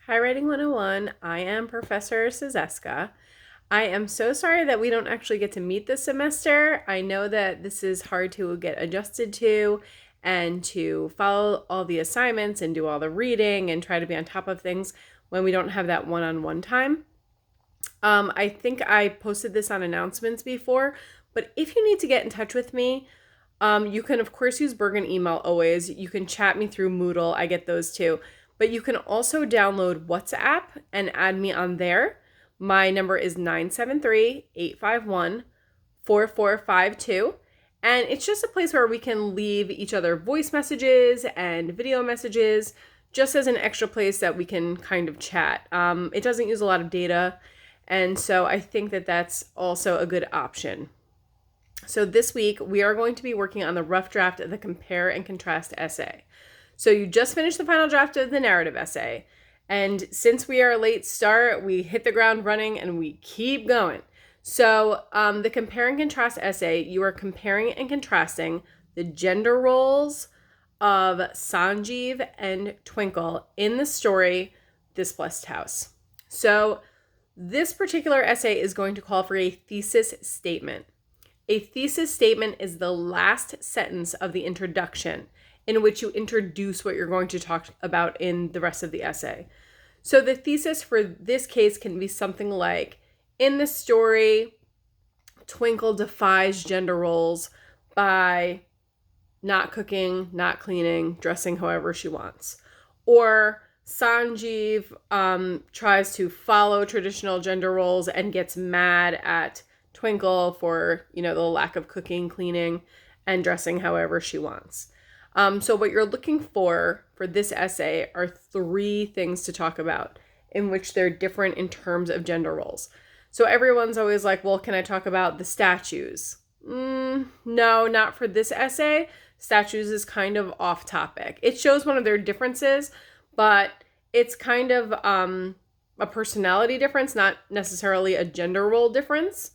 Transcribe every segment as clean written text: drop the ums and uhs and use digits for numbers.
Hi, Writing 101. I am Professor Cizeska. I am so sorry that we don't actually get to meet this semester. I know that this is hard to get adjusted to and to follow all the assignments and do all the reading and try to be on top of things when we don't have that one-on-one time. I think I posted this on announcements before, but if you need to get in touch with me, you can, of course, use Bergen email always. You can chat me through Moodle. I get those too. But you can also download WhatsApp and add me on there. My number is 973-851-4452. And it's just a place where we can leave each other voice messages and video messages just as an extra place that we can kind of chat. It doesn't use a lot of data. And so I think that that's also a good option. So this week, we are going to be working on the rough draft of the compare and contrast essay. So you just finished the final draft of the narrative essay. And since we are a late start, we hit the ground running and we keep going. So the compare and contrast essay, you are comparing and contrasting the gender roles of Sanjeev and Twinkle in the story, This Blessed House. So this particular essay is going to call for a thesis statement. A thesis statement is the last sentence of the introduction in which you introduce what you're going to talk about in the rest of the essay. So the thesis for this case can be something like, in the story, Twinkle defies gender roles by not cooking, not cleaning, dressing however she wants. Or Sanjeev tries to follow traditional gender roles and gets mad at Twinkle for, the lack of cooking, cleaning, and dressing however she wants. So what you're looking for this essay are three things to talk about in which they're different in terms of gender roles. So everyone's always like, well, can I talk about the statues? No, not for this essay. Statues is kind of off topic. It shows one of their differences, but it's kind of a personality difference, not necessarily a gender role difference.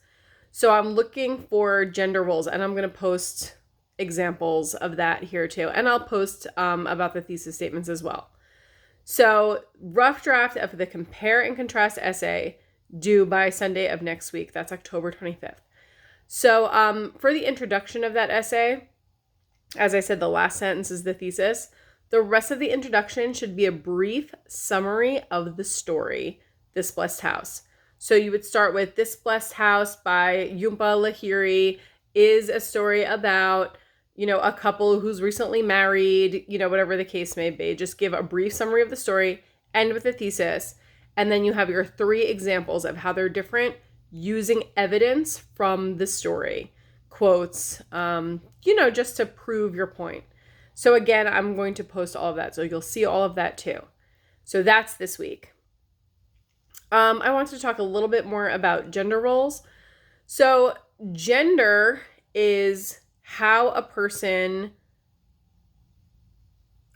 So I'm looking for gender roles, and I'm going to post examples of that here too. And I'll post about the thesis statements as well. So rough draft of the compare and contrast essay due by Sunday of next week. That's October 25th. So for the introduction of that essay, as I said, the last sentence is the thesis. The rest of the introduction should be a brief summary of the story, This Blessed House. So you would start with This Blessed House by Jhumpa Lahiri is a story about, a couple who's recently married, whatever the case may be. Just give a brief summary of the story, end with a thesis, and then you have your three examples of how they're different using evidence from the story. Quotes, just to prove your point. So again, I'm going to post all of that, so you'll see all of that too. So that's this week. I want to talk a little bit more about gender roles. So gender is how a person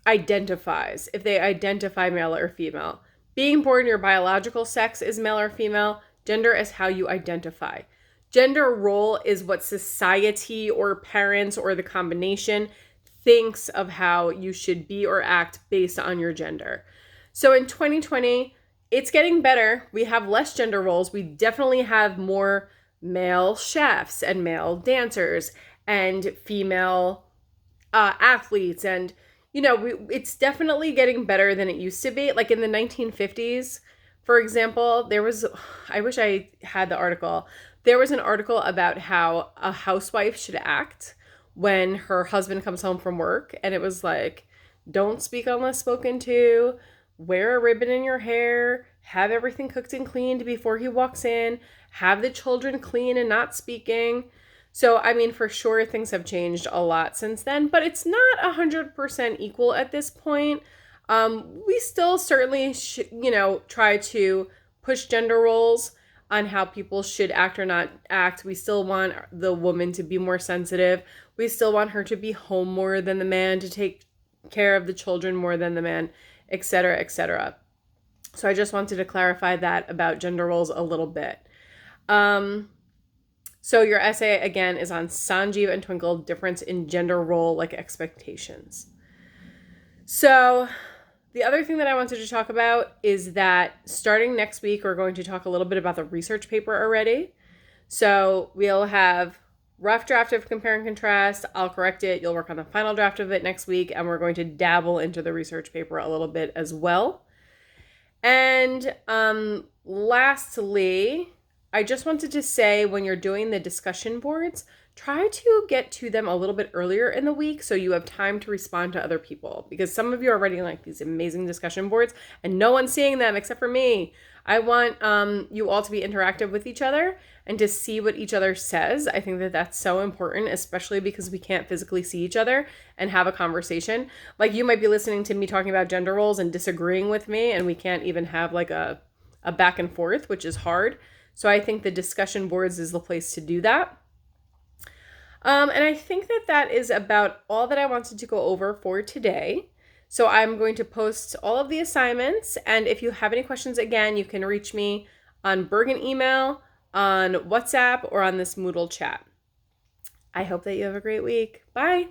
identifies, if they identify male or female. Being born, your biological sex is male or female. Gender is how you identify. Gender role is what society or parents or the combination thinks of how you should be or act based on your gender. So in 2020, it's getting better. We have less gender roles. We definitely have more male chefs and male dancers and female athletes. And, it's definitely getting better than it used to be. Like in the 1950s, for example, I wish I had the article. There was an article about how a housewife should act when her husband comes home from work. And it was like, don't speak unless spoken to, wear a ribbon in your hair, have everything cooked and cleaned before he walks in, have the children clean and not speaking. So, for sure, things have changed a lot since then, but it's not 100% equal at this point. We still certainly, try to push gender roles on how people should act or not act. We still want the woman to be more sensitive. We still want her to be home more than the man, to take care of the children more than the man, etc., etc. So I just wanted to clarify that about gender roles a little bit. So your essay, again, is on Sanjeev and Twinkle, difference in gender role, like expectations. So The other thing that I wanted to talk about is that starting next week, we're going to talk a little bit about the research paper already. So we'll have rough draft of compare and contrast. I'll correct it. You'll work on the final draft of it next week, and we're going to dabble into the research paper a little bit as well. And lastly, I just wanted to say, when you're doing the discussion boards, try to get to them a little bit earlier in the week so you have time to respond to other people, because some of you are writing like these amazing discussion boards and no one's seeing them except for me. I want you all to be interactive with each other and to see what each other says. I think that that's so important, especially because we can't physically see each other and have a conversation. Like, you might be listening to me talking about gender roles and disagreeing with me, and we can't even have like a back and forth, which is hard. So I think the discussion boards is the place to do that. And I think that that is about all that I wanted to go over for today. So I'm going to post all of the assignments. And if you have any questions, again, you can reach me on Bergen email, on WhatsApp, or on this Moodle chat. I hope that you have a great week. Bye.